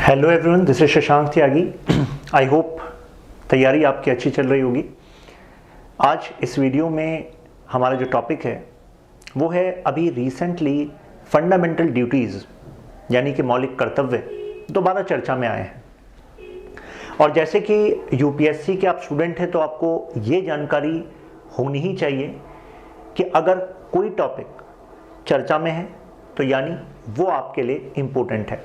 Hello everyone, this is Shashank Tyagi. I hope तैयारी आपकी अच्छी चल रही होगी। आज इस वीडियो में हमारा जो टॉपिक है वो है अभी रिसेंटली फंडामेंटल ड्यूटीज़ यानी कि मौलिक कर्तव्य दोबारा चर्चा में आए हैं। और जैसे कि यूपीएससी के आप स्टूडेंट हैं तो आपको ये जानकारी होनी ही चाहिए कि अगर कोई टॉपिक चर्चा में है तो यानी वो आपके लिए इम्पोर्टेंट है।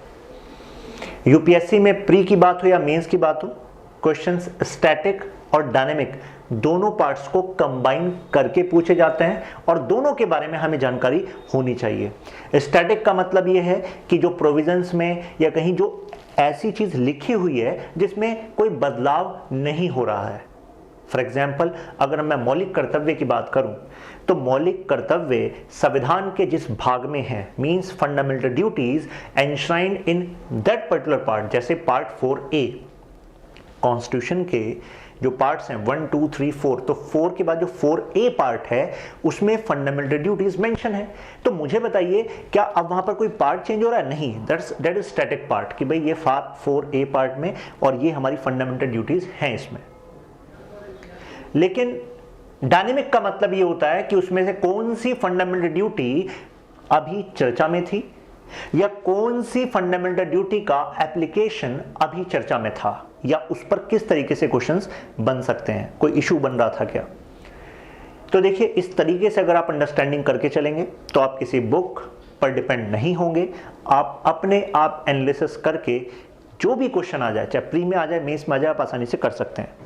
यूपीएससी में प्री की बात हो या मेंस की बात हो, क्वेश्चंस स्टैटिक और डायनेमिक दोनों पार्ट्स को कंबाइन करके पूछे जाते हैं और दोनों के बारे में हमें जानकारी होनी चाहिए। स्टैटिक का मतलब यह है कि जो प्रोविजंस में या कहीं जो ऐसी चीज लिखी हुई है जिसमें कोई बदलाव नहीं हो रहा है। फॉर एग्जाम्पल, अगर मैं मौलिक कर्तव्य की बात करूं तो मौलिक कर्तव्य संविधान के जिस भाग में है, means fundamental duties enshrined in that particular part, जैसे पार्ट 4A कॉन्स्टिट्यूशन के जो पार्ट्स हैं 1, 2, 3, 4, तो 4 के बाद जो 4A पार्ट है उसमें फंडामेंटल ड्यूटीज मेंशन है। तो मुझे बताइए, क्या अब वहां पर कोई पार्ट चेंज हो रहा है? नहीं, दैट इज स्टैटिक पार्ट कि भाई ये 4A पार्ट में और ये हमारी फंडामेंटल ड्यूटीज हैं इसमें। लेकिन डायनेमिक का मतलब ये होता है कि उसमें से कौन सी फंडामेंटल ड्यूटी अभी चर्चा में थी या कौन सी फंडामेंटल ड्यूटी का एप्लीकेशन अभी चर्चा में था या उस पर किस तरीके से क्वेश्चंस बन सकते हैं, कोई इशू बन रहा था क्या। तो देखिए, इस तरीके से अगर आप अंडरस्टैंडिंग करके चलेंगे तो आप किसी बुक पर डिपेंड नहीं होंगे। आप अपने आप एनालिसिस करके जो भी क्वेश्चन आ जाए, चाहे प्री में आ जाए, मेंस में आ जाए, आप आसानी से कर सकते हैं।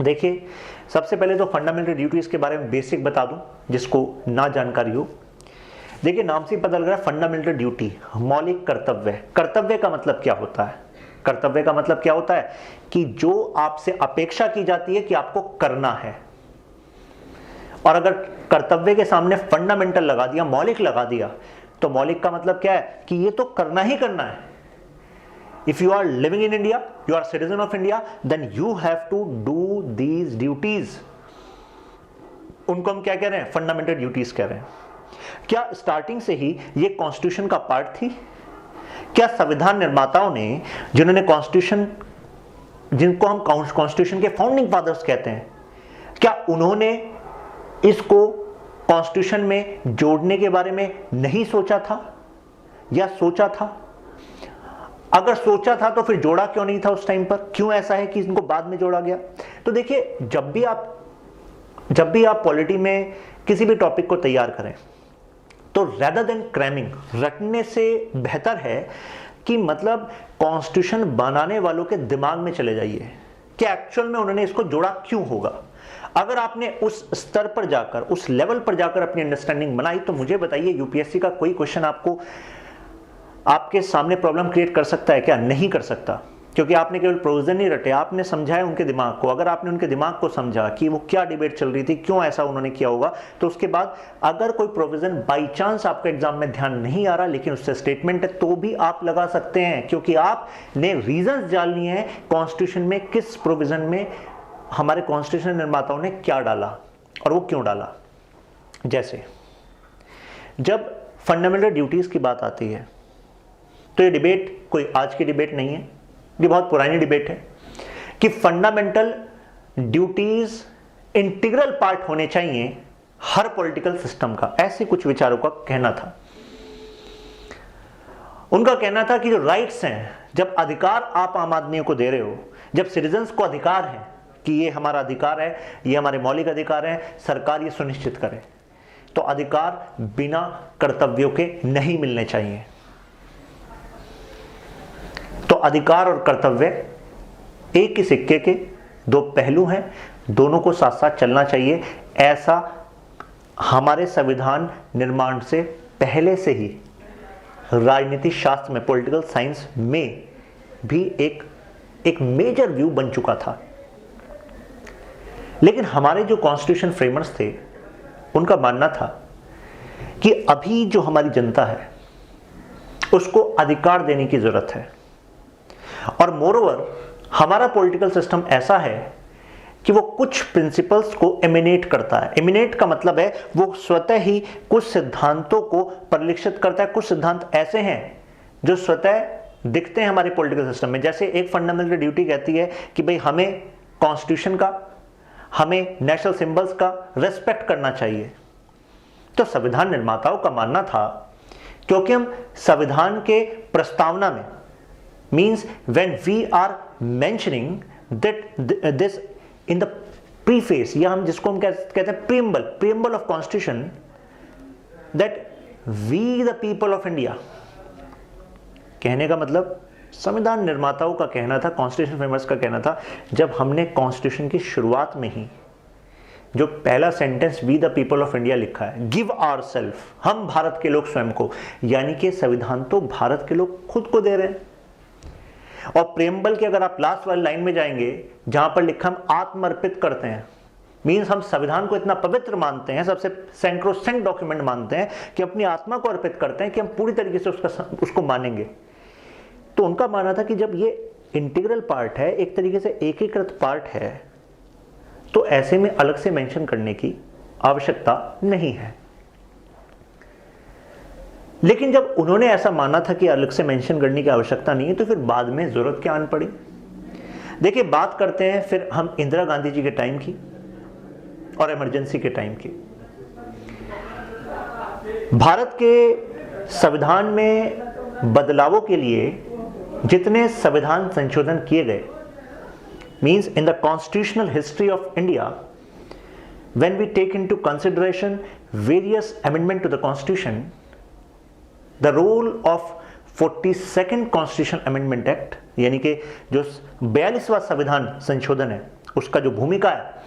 देखिए, सबसे पहले तो फंडामेंटल ड्यूटीज के बारे में बेसिक बता दूं जिसको ना जानकारी हो। देखिए, नाम से पता लग रहा है फंडामेंटल ड्यूटी, मौलिक कर्तव्य। कर्तव्य का मतलब क्या होता है? कर्तव्य का मतलब क्या होता है कि जो आपसे अपेक्षा की जाती है कि आपको करना है। और अगर कर्तव्य के सामने फंडामेंटल लगा दिया, मौलिक लगा दिया, तो मौलिक का मतलब क्या है कि ये तो करना ही करना है। If you are living in India, you are citizen of India, then you have to do these duties. उनको हम क्या कह रहे हैं? फंडामेंटल ड्यूटीज कह रहे हैं। क्या स्टार्टिंग से ही ये कॉन्स्टिट्यूशन का पार्ट थी? क्या संविधान निर्माताओं ने, जिन्होंने कॉन्स्टिट्यूशन, जिनको हम कॉन्स्टिट्यूशन के फाउंडिंग फादर्स कहते हैं, क्या उन्होंने इसको कॉन्स्टिट्यूशन में जोड़ने के बारे में नहीं सोचा था या सोचा था? अगर सोचा था तो फिर जोड़ा क्यों नहीं था उस टाइम पर? क्यों ऐसा है कि इनको बाद में जोड़ा गया? तो देखिए, जब भी आप पॉलिटी में किसी भी टॉपिक को तैयार करें तो रेदर देन क्रैमिंग, रटने से बेहतर है कि मतलब कॉन्स्टिट्यूशन बनाने वालों के दिमाग में चले जाइए कि एक्चुअल में उन्होंने इसको जोड़ा क्यों होगा। अगर आपने उस स्तर पर जाकर, उस लेवल पर जाकर अपनी अंडरस्टैंडिंग बनाई तो मुझे बताइए, यूपीएससी का कोई क्वेश्चन आपके सामने प्रॉब्लम क्रिएट कर सकता है क्या? नहीं कर सकता, क्योंकि आपने केवल प्रोविजन नहीं रटे, आपने समझाया उनके दिमाग को। अगर आपने उनके दिमाग को समझा कि वो क्या डिबेट चल रही थी, क्यों ऐसा उन्होंने किया होगा, तो उसके बाद अगर कोई प्रोविजन बाई चांस आपके एग्जाम में ध्यान नहीं आ रहा लेकिन उससे स्टेटमेंट है तो भी आप लगा सकते हैं, क्योंकि आपने रीजंस जान लिए हैं कॉन्स्टिट्यूशन में, किस प्रोविजन में हमारे कॉन्स्टिट्यूशन निर्माताओं ने क्या डाला और वो क्यों डाला। जैसे जब फंडामेंटल ड्यूटीज की बात आती है तो ये डिबेट कोई आज की डिबेट नहीं है, ये बहुत पुरानी डिबेट है कि फंडामेंटल ड्यूटीज इंटीग्रल पार्ट होने चाहिए हर पॉलिटिकल सिस्टम का। ऐसे कुछ विचारों का कहना था। उनका कहना था कि जो राइट्स हैं, जब अधिकार आप आम आदमियों को दे रहे हो, जब सिटीजन्स को अधिकार है कि ये हमारा अधिकार है, ये हमारे मौलिक अधिकार है, सरकार ये सुनिश्चित करे, तो अधिकार बिना कर्तव्यों के नहीं मिलने चाहिए। तो अधिकार और कर्तव्य एक ही सिक्के के दो पहलू हैं, दोनों को साथ साथ चलना चाहिए। ऐसा हमारे संविधान निर्माण से पहले से ही राजनीति शास्त्र में, पॉलिटिकल साइंस में भी एक मेजर व्यू बन चुका था। लेकिन हमारे जो कॉन्स्टिट्यूशन फ्रेमर्स थे उनका मानना था कि अभी जो हमारी जनता है उसको अधिकार देने की जरूरत है। और मोरओवर हमारा पॉलिटिकल सिस्टम ऐसा है कि वो कुछ प्रिंसिपल्स को एमिनेट करता है। एमिनेट का मतलब है वो स्वतः ही कुछ सिद्धांतों को परिलक्षित करता है। कुछ सिद्धांत ऐसे हैं जो स्वतः दिखते हैं हमारे पॉलिटिकल सिस्टम में। जैसे एक फंडामेंटल ड्यूटी कहती है कि भाई हमें कॉन्स्टिट्यूशन का, हमें नेशनल सिंबल्स का रेस्पेक्ट करना चाहिए। तो संविधान निर्माताओं का मानना था, क्योंकि हम संविधान के प्रस्तावना में, means when we are mentioning that this in the preface, या हम जिसको हम कहते हैं preamble of constitution, that we the people of India, कहने का मतलब संविधान निर्माताओं का कहना था, कॉन्स्टिट्यूशन फ्रेमर्स का कहना था, जब हमने कॉन्स्टिट्यूशन की शुरुआत में ही जो पहला sentence we the people of India लिखा है, गिव आवरसेल्फ, हम भारत के लोग स्वयं को, यानी कि संविधान तो भारत के लोग खुद को दे रहे हैं। और प्रेम्बल के अगर आप लास्ट वाली लाइन में जाएंगे जहां पर लिखा हम आत्मर्पित करते हैं, मीन्स हम संविधान को इतना पवित्र मानते हैं, सबसे सैंक्रोसेंट डॉक्यूमेंट मानते हैं कि अपनी आत्मा को अर्पित करते हैं कि हम पूरी तरीके से उसको मानेंगे। तो उनका मानना था कि जब ये इंटीग्रल पार्ट है, एक तरीके से एकीकृत पार्ट है, तो ऐसे में अलग से मेंशन करने की आवश्यकता नहीं है। लेकिन जब उन्होंने ऐसा माना था कि अलग से मेंशन करने की आवश्यकता नहीं है, तो फिर बाद में जरूरत क्या आन पड़ी। देखिए, बात करते हैं फिर हम इंदिरा गांधी जी के टाइम की और इमरजेंसी के टाइम की। भारत के संविधान में बदलावों के लिए जितने संविधान संशोधन किए गए, means in the constitutional history of India, when we take into consideration various amendment to the constitution, the role of 42nd constitution amendment act, यानी कि जो 42वां संविधान संशोधन है, उसका जो भूमिका है,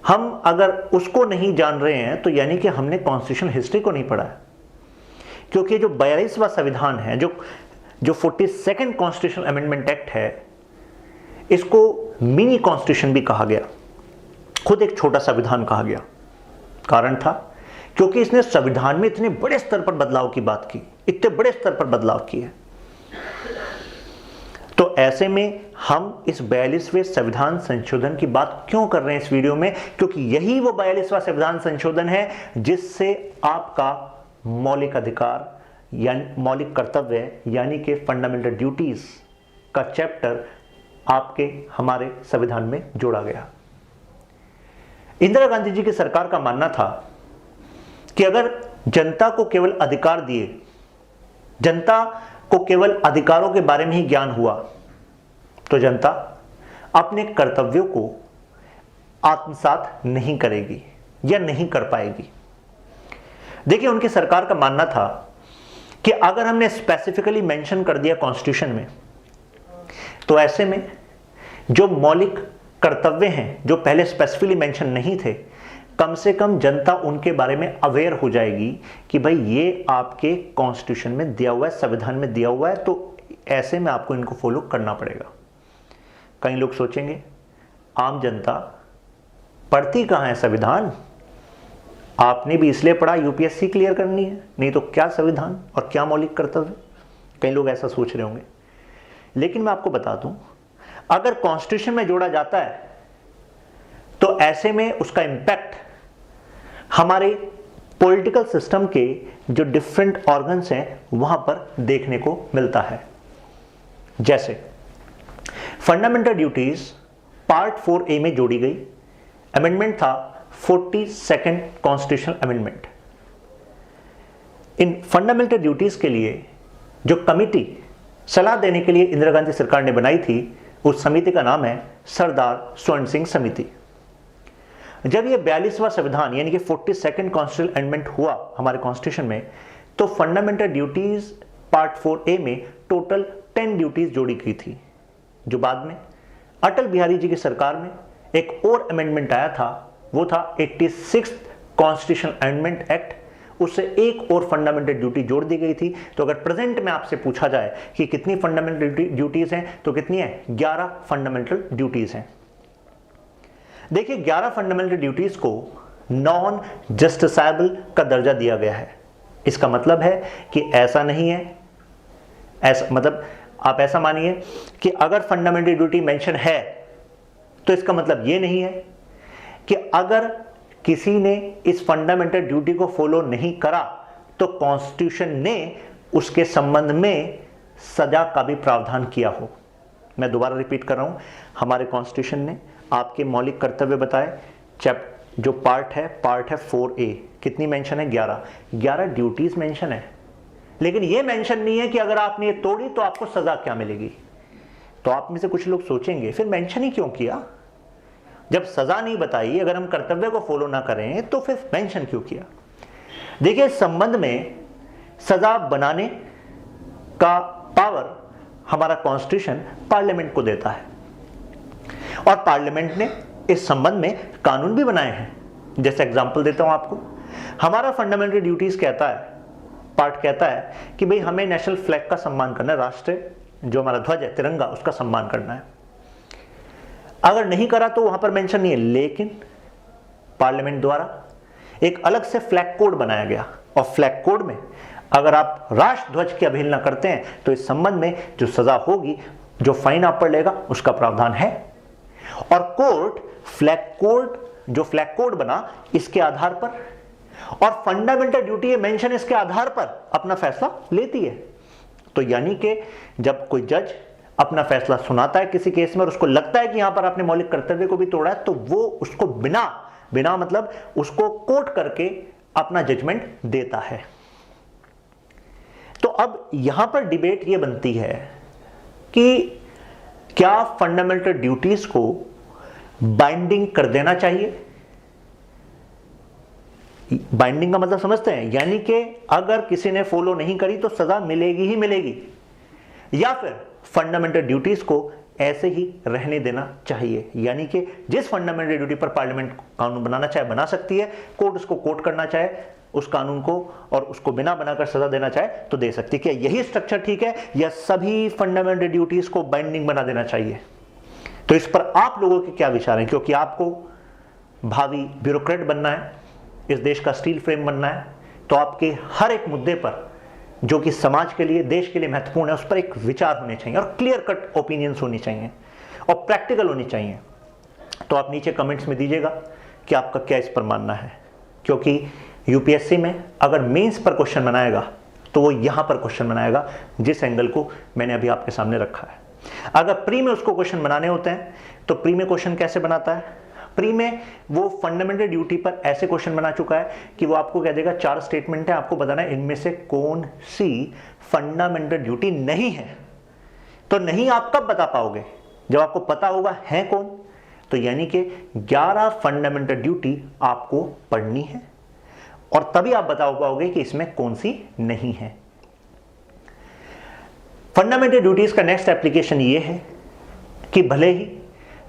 हम अगर उसको नहीं जान रहे हैं तो यानी कि हमने कॉन्स्टिट्यूशन हिस्ट्री को नहीं पढ़ा है। क्योंकि जो 42वां संविधान है, जो 42nd कॉन्स्टिट्यूशन अमेंडमेंट एक्ट है, इसको मिनी कॉन्स्टिट्यूशन भी कहा गया, खुद एक छोटा संविधान कहा गया। कारण था क्योंकि इसने संविधान में इतने बड़े स्तर पर बदलाव की बात की, इतने बड़े स्तर पर बदलाव किए। तो ऐसे में हम इस 42वें संविधान संशोधन की बात क्यों कर रहे हैं इस वीडियो में, क्योंकि यही वो 42वां संविधान संशोधन है जिससे आपका मौलिक अधिकार यानी मौलिक कर्तव्य यानी कि फंडामेंटल ड्यूटीज का चैप्टर आपके हमारे संविधान में जोड़ा गया। इंदिरा गांधी जी की सरकार का मानना था कि अगर जनता को केवल अधिकार दिए, जनता को केवल अधिकारों के बारे में ही ज्ञान हुआ, तो जनता अपने कर्तव्यों को आत्मसात नहीं करेगी या नहीं कर पाएगी। देखिए, उनकी सरकार का मानना था कि अगर हमने स्पेसिफिकली मेंशन कर दिया कॉन्स्टिट्यूशन में, तो ऐसे में जो मौलिक कर्तव्य हैं जो पहले स्पेसिफिकली मेंशन नहीं थे, कम से कम जनता उनके बारे में अवेयर हो जाएगी कि भाई ये आपके कॉन्स्टिट्यूशन में दिया हुआ है, संविधान में दिया हुआ है, तो ऐसे में आपको इनको फॉलो करना पड़ेगा। कई लोग सोचेंगे आम जनता पढ़ती कहाँ है संविधान, आपने भी इसलिए पढ़ा यूपीएससी क्लियर करनी है, नहीं तो क्या संविधान और क्या मौलिक कर्तव्य। कई लोग ऐसा सोच रहे होंगे। लेकिन मैं आपको बता दूं, अगर कॉन्स्टिट्यूशन में जोड़ा जाता है तो ऐसे में उसका इंपैक्ट हमारे पॉलिटिकल सिस्टम के जो डिफरेंट ऑर्गन्स हैं वहां पर देखने को मिलता है। जैसे फंडामेंटल ड्यूटीज पार्ट 4A में जोड़ी गई, अमेंडमेंट था 42nd कॉन्स्टिट्यूशनल अमेंडमेंट। इन फंडामेंटल ड्यूटीज के लिए जो कमिटी सलाह देने के लिए इंदिरा गांधी सरकार ने बनाई थी, उस समिति का नाम है सरदार स्वर्ण सिंह समिति। जब ये 42वां संविधान यानी कि 42nd कॉन्स्टिट्यूशनल अमेंडमेंट हुआ हमारे कॉन्स्टिट्यूशन में, तो फंडामेंटल ड्यूटीज पार्ट 4A में टोटल 10 ड्यूटीज जोड़ी गई थी, जो बाद में अटल बिहारी जी की सरकार में एक और अमेंडमेंट आया था, वो था 86th कॉन्स्टिट्यूशनल अमेंडमेंट एक्ट। उससे एक और फंडामेंटल ड्यूटी जोड़ दी गई थी। तो अगर प्रेजेंट में आपसे पूछा जाए कि कितनी फंडामेंटल ड्यूटीज हैं, तो कितनी है? 11 फंडामेंटल ड्यूटीज हैं। देखिए, 11 फंडामेंटल ड्यूटीज को नॉन जस्टिसाइबल का दर्जा दिया गया है। इसका मतलब है कि ऐसा नहीं है, ऐसा मतलब आप ऐसा मानिए कि अगर फंडामेंटल ड्यूटी मेंशन है तो इसका मतलब यह नहीं है कि अगर किसी ने इस फंडामेंटल ड्यूटी को फॉलो नहीं करा तो कॉन्स्टिट्यूशन ने उसके संबंध में सजा का भी प्रावधान किया हो। मैं दोबारा रिपीट कर रहा हूं, हमारे कॉन्स्टिट्यूशन ने आपके मौलिक कर्तव्य बताए। जो पार्ट है 4A, कितनी मेंशन है? 11 ड्यूटीज मेंशन है, लेकिन यह मेंशन नहीं है कि अगर आपने ये तोड़ी तो आपको सजा क्या मिलेगी। तो आप में से कुछ लोग सोचेंगे फिर मेंशन ही क्यों किया? जब सजा नहीं बताई, अगर हम कर्तव्य को फॉलो ना करें तो फिर मेंशन क्यों किया? देखिए, इस संबंध में सजा बनाने का पावर हमारा कॉन्स्टिट्यूशन पार्लियामेंट को देता है, और पार्लियामेंट ने इस संबंध में कानून भी बनाए हैं। जैसे एग्जांपल देता हूं आपको, हमारा फंडामेंटल ड्यूटीज पार्ट कहता है कि भाई हमें नेशनल फ्लैग का सम्मान करना है, राष्ट्रीय जो हमारा ध्वज है तिरंगा, उसका सम्मान करना है। अगर नहीं करा तो वहां पर मेंशन नहीं है, लेकिन पार्लियामेंट द्वारा एक अलग से फ्लैग कोड बनाया गया, और फ्लैग कोड में अगर आप राष्ट्र ध्वज की अवहेलना करते हैं तो इस संबंध में जो सजा होगी, जो फाइन आप पर लेगा, उसका प्रावधान है। और कोर्ट जो फ्लैग कोड बना इसके आधार पर, और फंडामेंटल ड्यूटी मेंशन इसके आधार पर अपना फैसला लेती है। तो यानी कि जब कोई जज अपना फैसला सुनाता है किसी केस में और उसको लगता है कि यहां पर आपने मौलिक कर्तव्य को भी तोड़ा है, तो वो उसको बिना मतलब उसको कोट करके अपना जजमेंट देता है। तो अब यहां पर डिबेट ये बनती है कि क्या फंडामेंटल ड्यूटीज को बाइंडिंग कर देना चाहिए? बाइंडिंग का मतलब समझते हैं, यानी कि अगर किसी ने फॉलो नहीं करी तो सजा मिलेगी ही मिलेगी, या फिर फंडामेंटल ड्यूटीज को ऐसे ही रहने देना चाहिए। यानी कि जिस फंडामेंटल ड्यूटी पर पार्लियामेंट कानून बनाना चाहे बना सकती है, कोर्ट उसको कोट करना चाहे उस कानून को और उसको बिना बनाकर सजा देना चाहे तो दे सकती है। क्या यही स्ट्रक्चर ठीक है, या सभी फंडामेंटल ड्यूटीज को बाइंडिंग बना देना चाहिए? तो इस पर आप लोगों के क्या विचार हैं? क्योंकि आपको भावी ब्यूरोक्रेट बनना है, इस देश का स्टील फ्रेम बनना है, तो आपके हर एक मुद्दे पर जो कि समाज के लिए, देश के लिए महत्वपूर्ण है, उस पर एक विचार होने चाहिए और क्लियर कट ओपिनियंस होनी चाहिए और प्रैक्टिकल होनी चाहिए। तो आप नीचे कमेंट्स में दीजिएगा कि आपका क्या इस पर मानना है, क्योंकि यूपीएससी में अगर मेंस पर क्वेश्चन बनाएगा तो वो यहां पर क्वेश्चन बनाएगा जिस एंगल को मैंने अभी आपके सामने रखा है। अगर प्री में उसको क्वेश्चन बनाने होते हैं तो प्री में क्वेश्चन कैसे बनाता है? प्री में वो फंडामेंटल ड्यूटी पर ऐसे क्वेश्चन बना चुका है कि वो आपको कह देगा 4 स्टेटमेंट है, आपको बताना है इनमें से कौन सी फंडामेंटल ड्यूटी नहीं है। तो नहीं आप कब बता पाओगे? जब आपको पता होगा है कौन। तो यानी कि 11 फंडामेंटल ड्यूटी आपको पढ़नी है और तभी आप बता पाओगे कि इसमें कौन सी नहीं है। फंडामेंटल ड्यूटीज का नेक्स्ट एप्लीकेशन ये है कि भले ही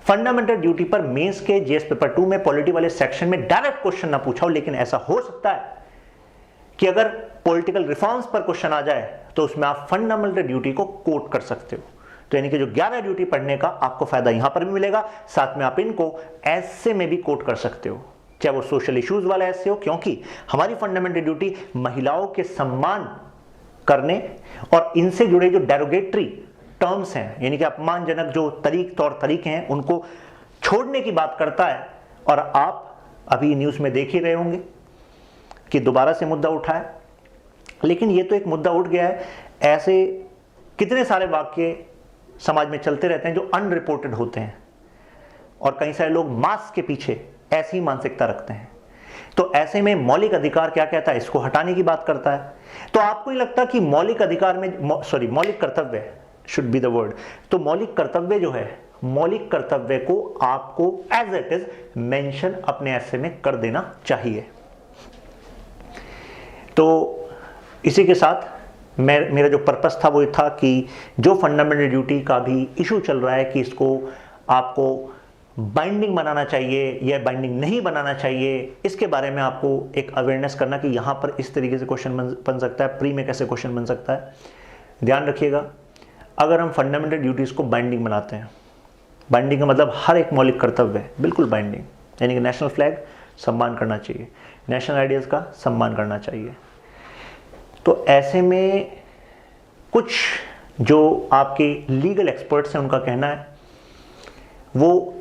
फंडामेंटल ड्यूटी पर मेंस के जीएस पेपर 2 में पॉलिटी वाले सेक्शन में डायरेक्ट क्वेश्चन ना पूछा हो, लेकिन ऐसा हो सकता है कि अगर पॉलिटिकल रिफॉर्म्स पर क्वेश्चन आ जाए तो उसमें आप फंडामेंटल ड्यूटी को कोट कर सकते हो। तो यानी कि जो 11 ड्यूटी पढ़ने का आपको फायदा यहां पर भी मिलेगा, साथ में आप इनको ऐसे में भी कोट कर सकते हो, चाहे वो सोशल इश्यूज वाला ऐसे हो, क्योंकि हमारी फंडामेंटल ड्यूटी महिलाओं के सम्मान करने और इनसे जुड़े जो डेरोगेटरी टर्म्स हैं, यानी कि अपमानजनक जो तौर तरीके हैं, उनको छोड़ने की बात करता है। और आप अभी न्यूज़ में देख ही रहे होंगे कि दोबारा से मुद्दा उठा है, लेकिन ये तो एक मुद्दा उठ गया है। ऐसे कितने सारे वाक्य समाज में चलते रहते हैं जो अनरिपोर्टेड होते हैं, और कई सारे लोग मास्क के पीछे ऐसी मानसिकता रखते हैं। तो ऐसे में मौलिक अधिकार क्या कहता है? इसको हटाने की बात करता है। तो आपको नहीं लगता कि मौलिक अधिकार में मौलिक कर्तव्य शुड बी द वर्ड, तो मौलिक कर्तव्य जो है, मौलिक कर्तव्य को आपको एज इट इज मेंशन अपने ऐसे में कर देना चाहिए। तो इसी के साथ मेरा जो पर्पस था वो था कि जो फंडामेंटल ड्यूटी का भी इशू चल रहा है कि इसको आपको बाइंडिंग बनाना चाहिए या बाइंडिंग नहीं बनाना चाहिए, इसके बारे में आपको एक अवेयरनेस करना कि यहाँ पर इस तरीके से क्वेश्चन बन सकता है, प्री में कैसे क्वेश्चन बन सकता है। ध्यान रखिएगा, अगर हम फंडामेंटल ड्यूटीज़ को बाइंडिंग बनाते हैं, बाइंडिंग का मतलब हर एक मौलिक कर्तव्य है बिल्कुल बाइंडिंग, यानी कि नेशनल फ्लैग सम्मान करना चाहिए, नेशनल आइडियाज़ का सम्मान करना चाहिए। तो ऐसे में कुछ जो आपके लीगल एक्सपर्ट्स हैं उनका कहना है वो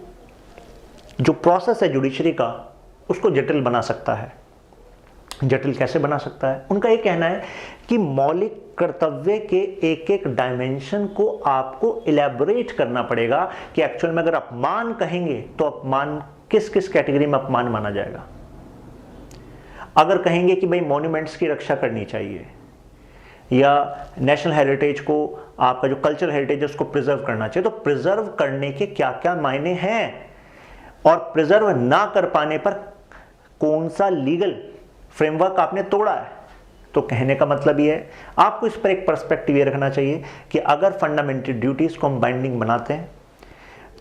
जो प्रोसेस है जुडिशरी का उसको जटिल बना सकता है। जटिल कैसे बना सकता है? उनका ये कहना है कि मौलिक कर्तव्य के एक एक डायमेंशन को आपको इलेबोरेट करना पड़ेगा कि एक्चुअल में अगर अपमान कहेंगे तो अपमान किस किस कैटेगरी में अपमान माना जाएगा। अगर कहेंगे कि भाई मॉन्यूमेंट्स की रक्षा करनी चाहिए या नेशनल हेरिटेज को, आपका जो कल्चरल हेरिटेज है उसको प्रिजर्व करना चाहिए, तो प्रिजर्व करने के क्या क्या मायने हैं और प्रिजर्व ना कर पाने पर कौन सा लीगल फ्रेमवर्क आपने तोड़ा है। तो कहने का मतलब ये है, आपको इस पर एक पर्सपेक्टिव ये रखना चाहिए कि अगर फंडामेंटल ड्यूटीज को हम बाइंडिंग बनाते हैं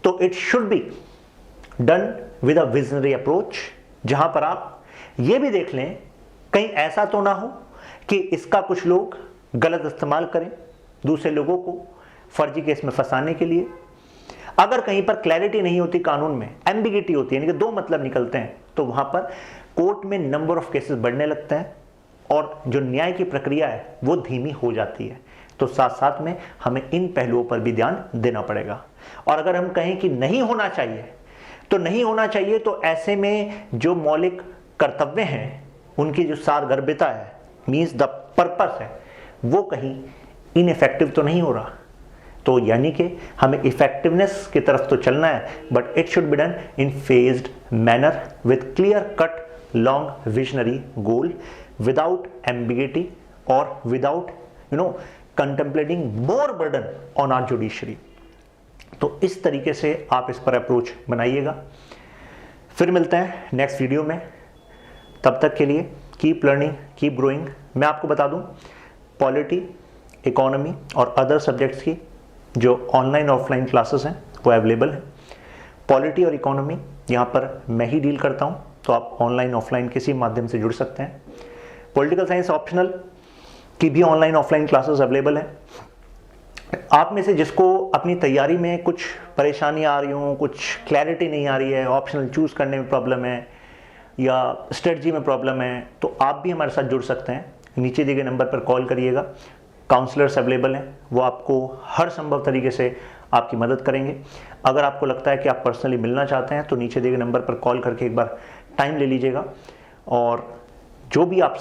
तो it should be done with a visionary approach, जहां पर आप ये भी देख लें कहीं ऐसा तो ना हो कि इसका कुछ लोग गलत इस्तेमाल करें दूसरे लोगों को फर्जी केस में फंसाने के लिए। अगर कहीं पर क्लैरिटी नहीं होती, कानून में एम्बिगिटी होती है, यानी कि दो मतलब निकलते हैं, तो वहां पर कोर्ट में नंबर ऑफ केसेस बढ़ने लगते हैं और जो न्याय की प्रक्रिया है वो धीमी हो जाती है। तो साथ साथ में हमें इन पहलुओं पर भी ध्यान देना पड़ेगा। और अगर हम कहें कि नहीं होना चाहिए तो नहीं होना चाहिए, तो ऐसे में जो मौलिक कर्तव्य हैं उनकी जो सारगर्भिता है, मीन्स द पर्पस है, वो कहीं इनइफेक्टिव तो नहीं हो रहा। तो यानी कि हमें इफेक्टिवनेस की तरफ तो चलना है, but it should be done in phased manner with clear cut long visionary goal, without ambiguity और without contemplating more burden on our judiciary. तो इस तरीके से आप इस पर अप्रोच बनाइएगा। फिर मिलते हैं नेक्स्ट वीडियो में, तब तक के लिए कीप लर्निंग कीप ग्रोइंग। मैं आपको बता दूं, पॉलिटी, इकोनॉमी और अदर सब्जेक्ट्स की जो ऑनलाइन ऑफलाइन क्लासेस हैं वो अवेलेबल हैं। पॉलिटी और इकोनॉमी यहाँ पर मैं ही डील करता हूँ, तो आप ऑनलाइन ऑफलाइन किसी माध्यम से जुड़ सकते हैं। पॉलिटिकल साइंस ऑप्शनल की भी ऑनलाइन ऑफलाइन क्लासेस अवेलेबल हैं। आप में से जिसको अपनी तैयारी में कुछ परेशानी आ रही हो, कुछ क्लैरिटी नहीं आ रही है, ऑप्शनल चूज़ करने में प्रॉब्लम है या स्ट्रेटजी में प्रॉब्लम है, तो आप भी हमारे साथ जुड़ सकते हैं। नीचे दिए गए नंबर पर कॉल करिएगा। काउंसलर्स अवेलेबल हैं, वो आपको हर संभव तरीके से आपकी मदद करेंगे। अगर आपको लगता है कि आप पर्सनली मिलना चाहते हैं तो नीचे दिए गए नंबर पर कॉल करके एक बार टाइम ले लीजिएगा, और जो भी आप